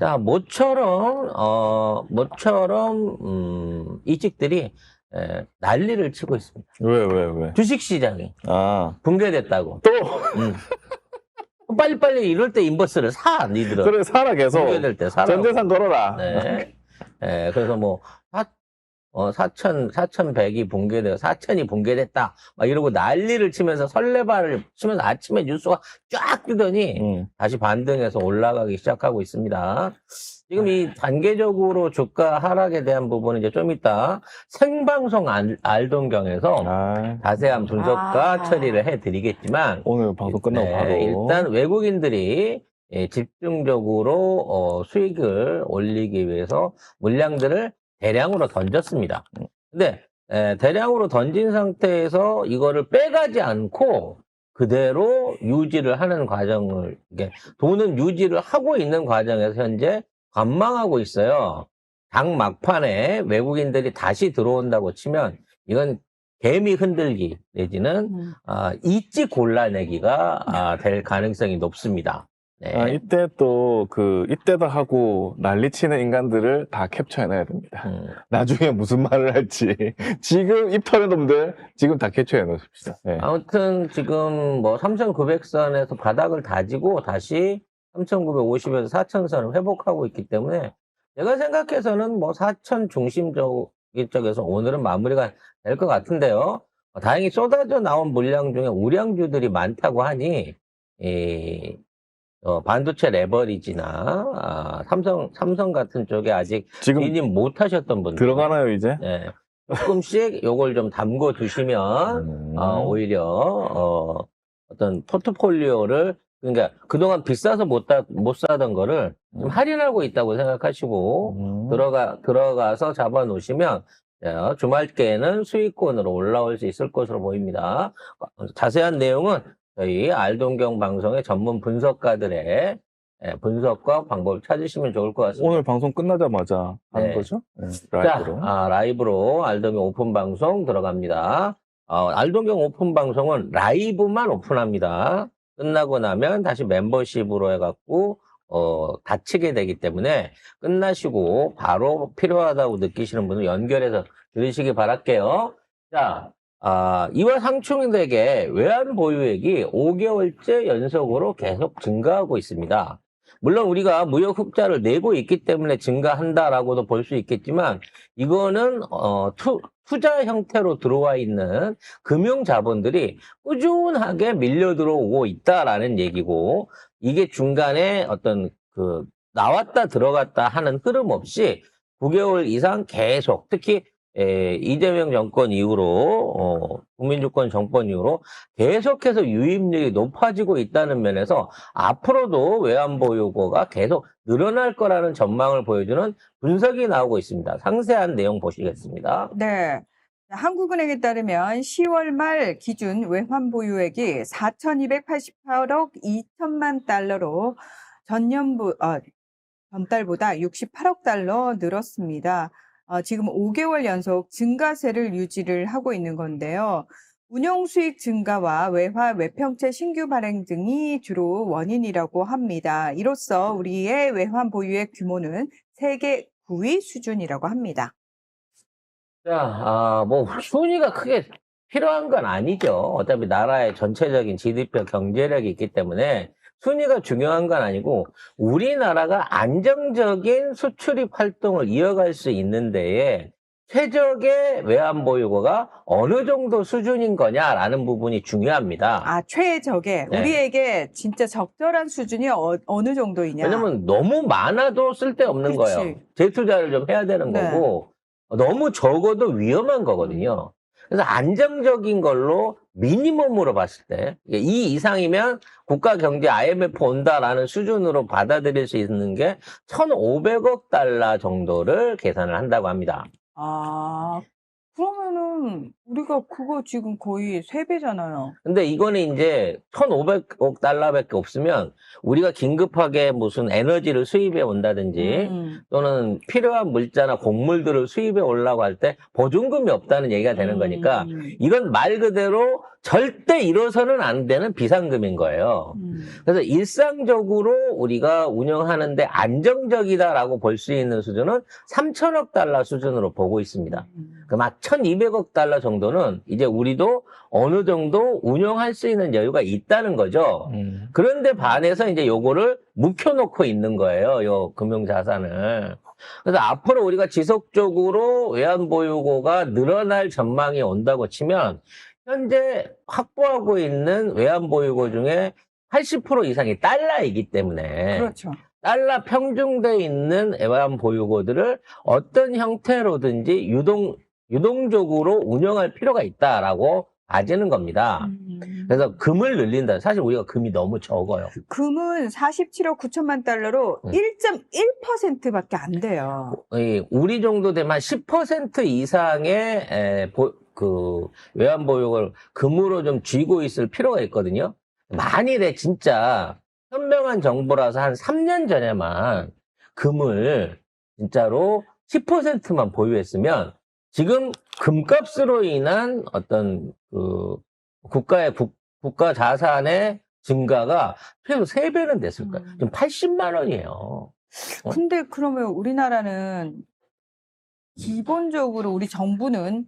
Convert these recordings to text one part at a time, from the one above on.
자, 이직들이 난리를 치고 있습니다. 왜? 주식시장이 아, 붕괴됐다고. 또? 빨리빨리 이럴 때 인버스를 사, 니들은. 그래, 살아, 계속. 붕괴될 때 사라. 전재산 걸어라. 네. 그래서 뭐, 4,100이 붕괴되어 4,000이 붕괴됐다. 막 이러고 난리를 치면서 설레발을 치면서 아침에 뉴스가 쫙 뜨더니 다시 반등해서 올라가기 시작하고 있습니다. 지금 이 단계적으로 주가 하락에 대한 부분은 이제 좀 이따 생방송 알동경에서 자세한 분석과 처리를 해드리겠지만 오늘 방송 끝나고 바로. 일단 외국인들이 집중적으로 수익을 올리기 위해서 물량들을 대량으로 돈졌습니다. 근데 대량으로 던진 상태에서 이거를 빼가지 않고 그대로 유지를 하는 과정을, 돈은 유지를 하고 있는 과정에서 현재 관망하고 있어요. 당 막판에 외국인들이 다시 들어온다고 치면 이건 개미 흔들기 내지는 이지 골라내기가 될 가능성이 높습니다. 네. 이때 이때다 하고 난리치는 인간들을 다 캡처해놔야 됩니다. 나중에 무슨 말을 할지. 지금 입 터는 놈들, 지금 다 캡처해놓읍시다. 네. 아무튼 지금 뭐 3,900선에서 바닥을 다지고 다시 3,950에서 4,000선을 회복하고 있기 때문에 제가 생각해서는 뭐 4,000 중심 쪽에서 오늘은 마무리가 될 것 같은데요. 다행히 쏟아져 나온 물량 중에 우량주들이 많다고 하니 반도체 레버리지나 삼성 같은 쪽에 아직 지금 진입 못 하셨던 분들 들어가나요, 이제? 네. 조금씩 요걸 좀 담궈 두시면 오히려 어떤 포트폴리오를, 그러니까 그동안 비싸서 못 사던 거를 좀 할인하고 있다고 생각하시고 들어가서 잡아 놓으시면 주말께는 수익권으로 올라올 수 있을 것으로 보입니다. 자세한 내용은 저희 알동경 방송의 전문 분석가들의 분석과 방법을 찾으시면 좋을 것 같습니다. 오늘 방송 끝나자마자 하는 거죠? 네, 라이브로. 자, 라이브로 알동경 오픈 방송 들어갑니다. 알동경 오픈 방송은 라이브만 오픈합니다. 끝나고 나면 다시 멤버십으로 해갖고 닫히게 되기 때문에 끝나시고 바로 필요하다고 느끼시는 분은 연결해서 들으시기 바랄게요. 자, 이와 상충되게 외환 보유액이 5개월째 연속으로 계속 증가하고 있습니다. 물론 우리가 무역 흑자를 내고 있기 때문에 증가한다라고도 볼 수 있겠지만 이거는 투자 형태로 들어와 있는 금융 자본들이 꾸준하게 밀려 들어오고 있다라는 얘기고, 이게 중간에 어떤 나왔다 들어갔다 하는 흐름 없이 9개월 이상 계속, 특히 이재명 정권 이후로 국민주권 정권 이후로 계속해서 유입률이 높아지고 있다는 면에서 앞으로도 외환보유고가 계속 늘어날 거라는 전망을 보여주는 분석이 나오고 있습니다. 상세한 내용 보시겠습니다. 네. 한국은행에 따르면 10월 말 기준 외환보유액이 4,288억 2천만 달러로 전달보다 68억 달러 늘었습니다. 지금 5개월 연속 증가세를 유지를 하고 있는 건데요. 운용수익 증가와 외평채 신규 발행 등이 주로 원인이라고 합니다. 이로써 우리의 외환 보유액 규모는 세계 9위 수준이라고 합니다. 자, 뭐 순위가 크게 필요한 건 아니죠. 어차피 나라의 전체적인 GDP 경제력이 있기 때문에 순위가 중요한 건 아니고, 우리나라가 안정적인 수출입 활동을 이어갈 수 있는 데에 최적의 외환보유고가 어느 정도 수준인 거냐라는 부분이 중요합니다. 최적의. 네. 우리에게 진짜 적절한 수준이 어느 정도이냐. 왜냐면 너무 많아도 쓸데없는 거예요. 재투자를 좀 해야 되는 거고, 너무 적어도 위험한 거거든요. 그래서 안정적인 걸로 미니멈으로 봤을 때, 이 이상이면 국가 경제 IMF 온다라는 수준으로 받아들일 수 있는 게 1,500억 달러 정도를 계산을 한다고 합니다. 그러면은 우리가 그거 지금 거의 3배잖아요. 근데 이거는 이제 1,500억 달러밖에 없으면 우리가 긴급하게 무슨 에너지를 수입해 온다든지 또는 필요한 물자나 곡물들을 수입해 오려고 할 때 보증금이 없다는 얘기가 되는 거니까, 이건 말 그대로 절대 잃어서는 안 되는 비상금인 거예요. 그래서 일상적으로 우리가 운영하는데 안정적이다라고 볼 수 있는 수준은 3천억 달러 수준으로 보고 있습니다. 막 1,200억 달러 정도는 이제 우리도 어느 정도 운영할 수 있는 여유가 있다는 거죠. 그런데 반해서 이제 요거를 묵혀놓고 있는 거예요. 요 금융자산을. 그래서 앞으로 우리가 지속적으로 외환보유고가 늘어날 전망이 온다고 치면 현재 확보하고 있는 외환보유고 중에 80% 이상이 달러이기 때문에 그렇죠. 달러 평중돼 있는 외환보유고들을 어떤 형태로든지 유동적으로 운영할 필요가 있다라고 봐지는 겁니다. 그래서 금을 늘린다. 사실 우리가 금이 너무 적어요. 금은 47억 9천만 달러로 1.1%밖에 안 돼요. 우리 정도 되면 한 10% 이상의 외환보유고를 금으로 좀 쥐고 있을 필요가 있거든요. 만일에 진짜 현명한 정부라서 한 3년 전에만 금을 진짜로 10%만 보유했으면 지금 금값으로 인한 어떤 국가 자산의 증가가 최소 3배는 됐을 거예요. 지금 80만 원이에요. 근데 그러면 우리나라는 기본적으로 우리 정부는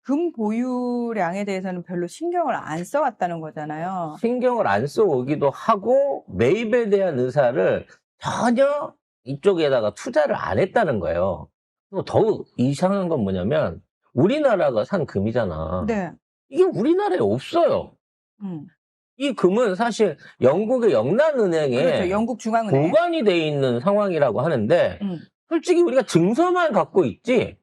금 보유량에 대해서는 별로 신경을 안 써왔다는 거잖아요. 신경을 안 써오기도 하고 매입에 대한 의사를 전혀 이쪽에다가 투자를 안 했다는 거예요. 또 더욱 이상한 건 뭐냐면 우리나라가 산 금이잖아. 네. 이게 우리나라에 없어요. 이 금은 사실 영국의 영란은행에 그렇죠. 영국 중앙은행. 보관이 돼 있는 상황이라고 하는데 솔직히 우리가 증서만 갖고 있지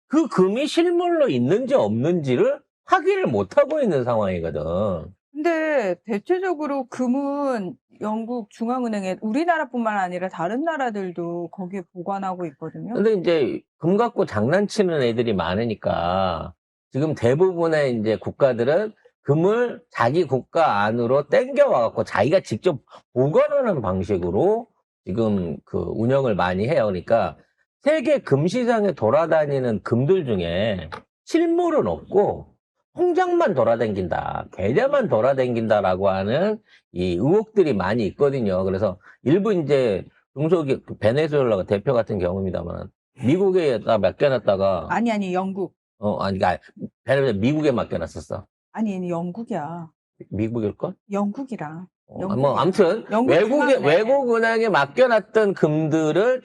그 금이 실물로 있는지 없는지를 확인을 못하고 있는 상황이거든. 근데 대체적으로 금은 영국 중앙은행에 우리나라뿐만 아니라 다른 나라들도 거기에 보관하고 있거든요. 근데 이제 금 갖고 장난치는 애들이 많으니까 지금 대부분의 이제 국가들은 금을 자기 국가 안으로 땡겨와갖고 자기가 직접 보관하는 방식으로 지금 그 운영을 많이 해요. 그러니까 세계 금시장에 돌아다니는 금들 중에 실물은 없고 통장만 돌아다닌다, 계좌만 돌아다닌다라고 하는 이 의혹들이 많이 있거든요. 그래서 일부 이제 중소기업, 베네수엘라가 대표 같은 경우입니다만 미국에다 맡겨놨다가 아니 영국. 베네수엘라 미국에 맡겨놨었어. 아니 영국이야. 미국일걸? 영국이라. 아무튼 외국 은행에 맡겨놨던 금들을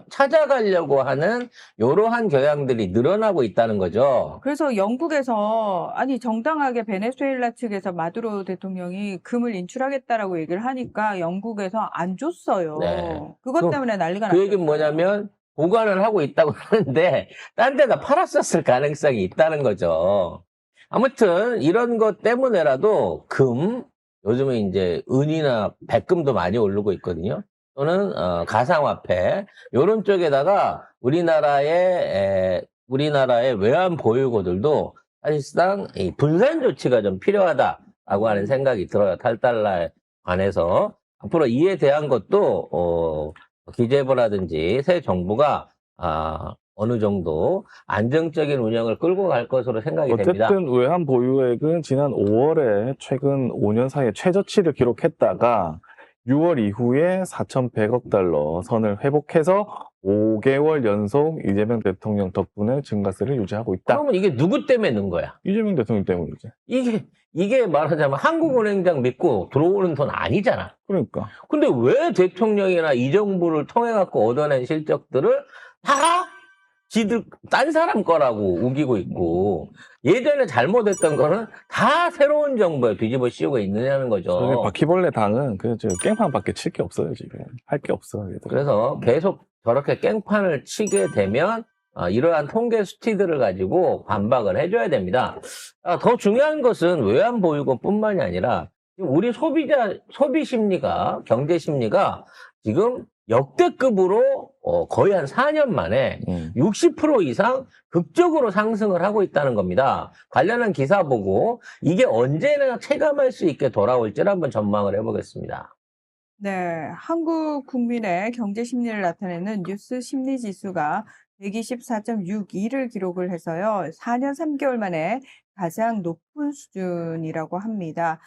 찾아가려고 하는 이러한 경향들이 늘어나고 있다는 거죠. 그래서 영국에서 정당하게 베네수엘라 측에서 마두로 대통령이 금을 인출하겠다라고 얘기를 하니까 영국에서 안 줬어요. 네. 그것 때문에 난리가 그 났어요. 얘기는 뭐냐면 보관을 하고 있다고 하는데 딴 데다 팔았었을 가능성이 있다는 거죠. 아무튼 이런 것 때문에라도 금, 요즘에 이제 은이나 백금도 많이 오르고 있거든요. 또는 가상화폐 이런 쪽에다가 우리나라의 외환 보유고들도 사실상 이 분산 조치가 좀 필요하다라고 하는 생각이 들어요. 탈달러에 관해서 앞으로 이에 대한 것도 기재부라든지 새 정부가 어느 정도 안정적인 운영을 끌고 갈 것으로 생각이 됩니다. 어쨌든 외환 보유액은 지난 5월에 최근 5년 사이에 최저치를 기록했다가 6월 이후에 4,100억 달러 선을 회복해서 5개월 연속 이재명 대통령 덕분에 증가세를 유지하고 있다. 그러면 이게 누구 때문에 는 거야? 이재명 대통령 때문이지. 이게 말하자면 한국은행장 믿고 들어오는 돈 아니잖아. 그러니까. 근데 왜 대통령이나 이 정부를 통해 갖고 얻어낸 실적들을 다 딴 사람 거라고 우기고 있고 예전에 잘못했던 거는 다 새로운 정부에 뒤집어 씌우고 있느냐는 거죠. 저기 바퀴벌레 당은 깽판밖에 칠 게 없어요, 지금. 할 게 없어. 얘들. 그래서 계속 저렇게 깽판을 치게 되면 이러한 통계 수치들을 가지고 반박을 해줘야 됩니다. 더 중요한 것은 외환 보유고뿐만이 아니라 우리 소비 심리가, 경제 심리가 지금 역대급으로 거의 한 4년 만에 60% 이상 극적으로 상승을 하고 있다는 겁니다. 관련한 기사 보고 이게 언제나 체감할 수 있게 돌아올지를 한번 전망을 해보겠습니다. 네, 한국 국민의 경제 심리를 나타내는 뉴스 심리 지수가 124.62를 기록을 해서요. 4년 3개월 만에 가장 높은 수준이라고 합니다.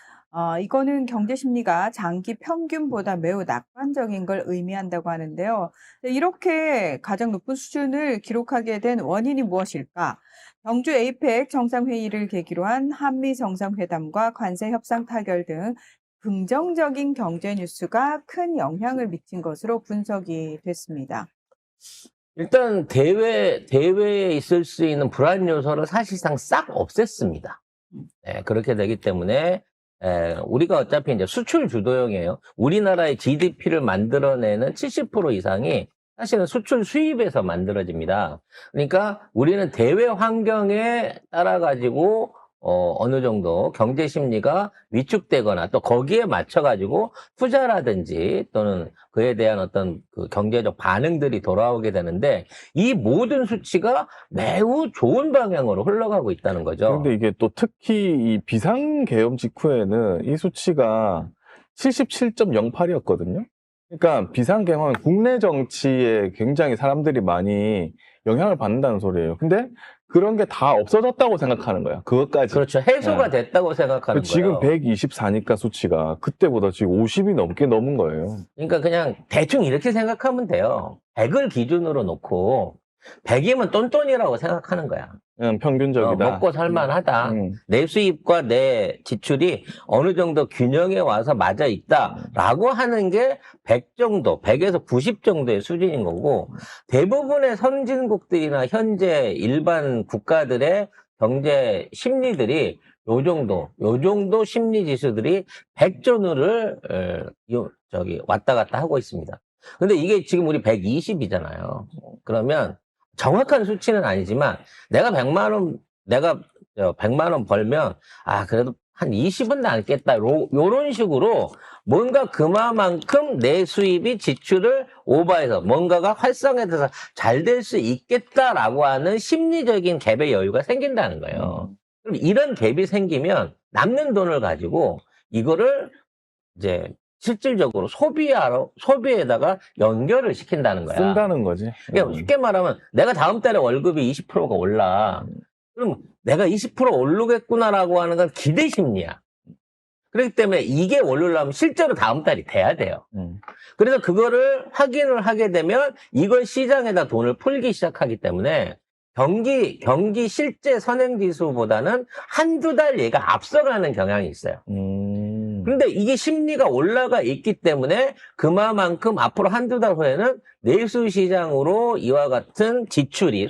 이거는 경제 심리가 장기 평균보다 매우 낙관적인 걸 의미한다고 하는데요. 네, 이렇게 가장 높은 수준을 기록하게 된 원인이 무엇일까? 경주 에이펙 정상회의를 계기로 한 한미 정상회담과 관세 협상 타결 등 긍정적인 경제 뉴스가 큰 영향을 미친 것으로 분석이 됐습니다. 일단 대외에 있을 수 있는 불안 요소를 사실상 싹 없앴습니다. 네, 그렇게 되기 때문에 우리가 어차피 이제 수출 주도형이에요. 우리나라의 GDP를 만들어내는 70% 이상이 사실은 수출 수입에서 만들어집니다. 그러니까 우리는 대외 환경에 따라 가지고 어느 정도 경제 심리가 위축되거나 또 거기에 맞춰 가지고 투자라든지 또는 그에 대한 어떤 그 경제적 반응들이 돌아오게 되는데 이 모든 수치가 매우 좋은 방향으로 흘러가고 있다는 거죠. 그런데 이게 또 특히 이 비상계엄 직후에는 이 수치가 77.08이었거든요. 그러니까 비상계엄은 국내 정치에 굉장히 사람들이 많이 영향을 받는다는 소리예요. 근데 그런 게 다 없어졌다고 생각하는 거야. 그것까지. 그렇죠. 해소가 네. 됐다고 생각하는 지금 거예요. 124니까 수치가 그때보다 지금 50이 넘게 넘은 거예요. 그러니까 그냥 대충 이렇게 생각하면 돼요. 100을 기준으로 놓고 100이면 똔똔이라고 생각하는 거야. 그냥 평균적이다. 먹고 살만하다. 음. 내 수입과 내 지출이 어느 정도 균형에 와서 맞아 있다라고 하는 게 100 정도, 100에서 90 정도의 수준인 거고 대부분의 선진국들이나 현재 일반 국가들의 경제 심리들이 요 정도 심리 지수들이 100전후를 왔다 갔다 하고 있습니다. 근데 이게 지금 우리 120이잖아요. 그러면 정확한 수치는 아니지만 내가 100만 원 벌면 그래도 한 20은 남겠다. 요런 식으로 뭔가 그만큼 내 수입이 지출을 오버해서 뭔가가 활성화돼서 잘 될 수 있겠다라고 하는 심리적인 갭의 여유가 생긴다는 거예요. 그럼 이런 갭이 생기면 남는 돈을 가지고 이거를 이제 실질적으로 소비에다가 연결을 시킨다는 거야. 쓴다는 거지. 그러니까 쉽게 말하면 내가 다음 달에 월급이 20%가 올라. 그럼 내가 20% 오르겠구나라고 하는 건 기대 심리야. 그렇기 때문에 이게 오르려면 실제로 다음 달이 돼야 돼요. 그래서 그거를 확인을 하게 되면 이걸 시장에다 돈을 풀기 시작하기 때문에 경기 실제 선행지수보다는 한두 달 얘가 앞서가는 경향이 있어요. 근데 이게 심리가 올라가 있기 때문에 그만큼 앞으로 한두 달 후에는 내수 시장으로 이와 같은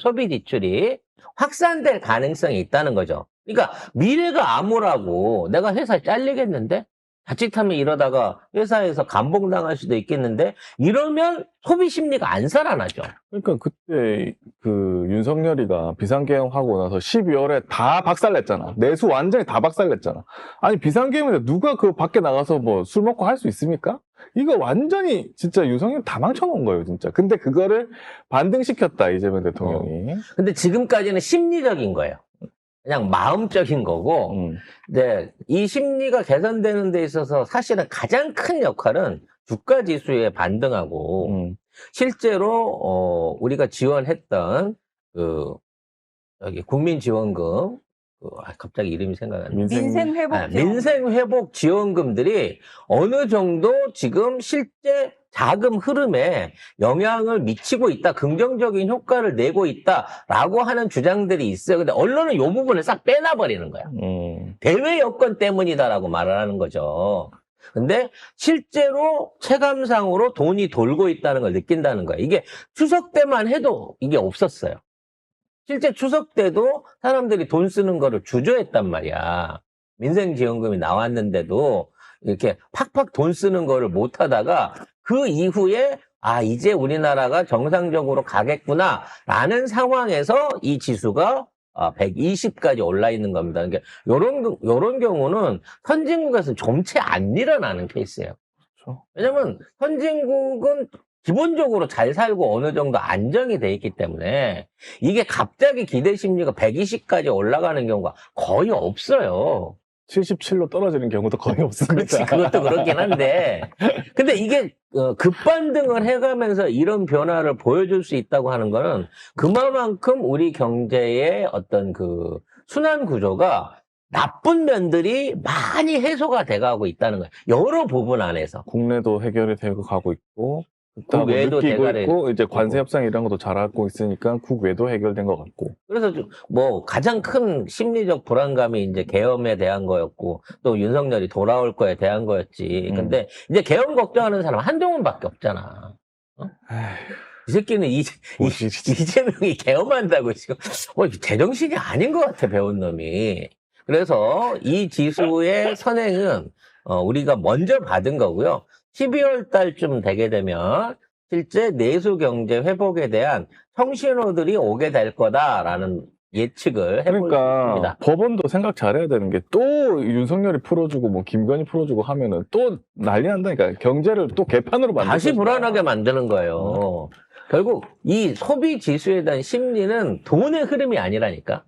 소비 지출이 확산될 가능성이 있다는 거죠. 그러니까 미래가 암울하고 내가 회사에 잘리겠는데? 자칫하면 이러다가 회사에서 감봉당할 수도 있겠는데 이러면 소비 심리가 안 살아나죠. 그러니까 그때 그 윤석열이가 비상계엄하고 나서 12월에 다 박살냈잖아. 내수 완전히 다 박살냈잖아. 아니 비상계엄인데 누가 그 밖에 나가서 뭐 술 먹고 할 수 있습니까? 이거 완전히 진짜 윤석열 다 망쳐놓은 거예요, 진짜. 근데 그거를 반등시켰다, 이재명 대통령이. 근데 지금까지는 심리적인 거예요. 그냥 마음적인 거고, 네, 이 심리가 개선되는 데 있어서 사실은 가장 큰 역할은 주가 지수의 반등하고, 실제로, 우리가 지원했던, 국민지원금, 갑자기 이름이 생각이 안 나네. 민생회복 지원금들이 어느 정도 지금 실제 자금 흐름에 영향을 미치고 있다, 긍정적인 효과를 내고 있다라고 하는 주장들이 있어요. 근데 언론은 이 부분을 싹 빼놔버리는 거야. 대외 여건 때문이다라고 말을 하는 거죠. 근데 실제로 체감상으로 돈이 돌고 있다는 걸 느낀다는 거야. 이게 추석 때만 해도 이게 없었어요. 실제 추석 때도 사람들이 돈 쓰는 거를 주저했단 말이야. 민생지원금이 나왔는데도 이렇게 팍팍 돈 쓰는 거를 못 하다가 그 이후에 이제 우리나라가 정상적으로 가겠구나 라는 상황에서 이 지수가 120까지 올라 있는 겁니다. 그러니까 요런 경우는 선진국에서 좀채 안 일어나는 케이스예요. 그렇죠. 왜냐면 선진국은 기본적으로 잘 살고 어느 정도 안정이 돼 있기 때문에 이게 갑자기 기대 심리가 120까지 올라가는 경우가 거의 없어요. 77로 떨어지는 경우도 거의 없습니다. 그렇지, 그것도 그렇긴 한데. 근데 이게 급반등을 해가면서 이런 변화를 보여줄 수 있다고 하는 거는 그만큼 우리 경제의 어떤 그 순환 구조가 나쁜 면들이 많이 해소가 돼가고 있다는 거예요. 여러 부분 안에서. 국내도 해결이 되고 가고 있고, 국외도 느끼고 대가리 있고, 이제 관세 되고. 협상 이런 것도 잘하고 있으니까 국외도 해결된 것 같고. 그래서 뭐 가장 큰 심리적 불안감이 이제 계엄에 대한 거였고 또 윤석열이 돌아올 거에 대한 거였지. 근데 이제 계엄 걱정하는 사람 한동훈밖에 없잖아. 이 새끼는 이재명이 계엄한다고 지금 제정신이 아닌 것 같아 배운 놈이. 그래서 이 지수의 선행은 우리가 먼저 받은 거고요. 12월 달쯤 되게 되면 실제 내수 경제 회복에 대한 청신호들이 오게 될 거다라는 예측을 해볼 수 그러니까 있습니다. 법원도 생각 잘해야 되는 게 또 윤석열이 풀어주고 뭐 김건희 풀어주고 하면은 또 난리 난다니까. 경제를 또 개판으로 만들 다시 것이다. 불안하게 만드는 거예요. 결국 이 소비 지수에 대한 심리는 돈의 흐름이 아니라니까.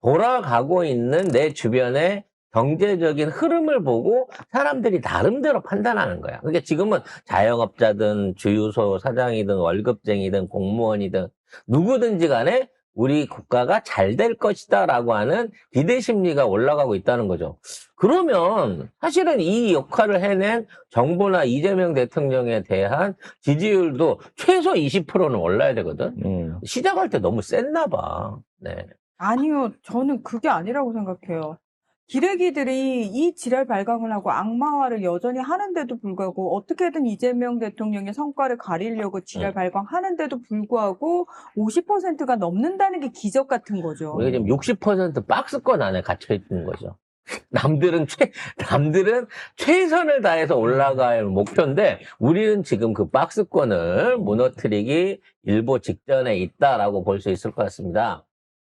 돌아가고 있는 내 주변의 경제적인 흐름을 보고 사람들이 나름대로 판단하는 거야. 그러니까 지금은 자영업자든 주유소 사장이든 월급쟁이든 공무원이든 누구든지 간에 우리 국가가 잘 될 것이다 라고 하는 기대 심리가 올라가고 있다는 거죠. 그러면 사실은 이 역할을 해낸 정부나 이재명 대통령에 대한 지지율도 최소 20%는 올라야 되거든. 시작할 때 너무 셌나 봐. 네. 아니요, 저는 그게 아니라고 생각해요. 기레기들이 이 지랄 발광을 하고 악마화를 여전히 하는데도 불구하고 어떻게든 이재명 대통령의 성과를 가리려고 지랄 발광하는데도 불구하고 50%가 넘는다는 게 기적 같은 거죠. 우리가 지금 60% 박스권 안에 갇혀 있는 거죠. 남들은 최선을 다해서 올라갈 목표인데 우리는 지금 그 박스권을 무너뜨리기 일보 직전에 있다라고 볼 수 있을 것 같습니다.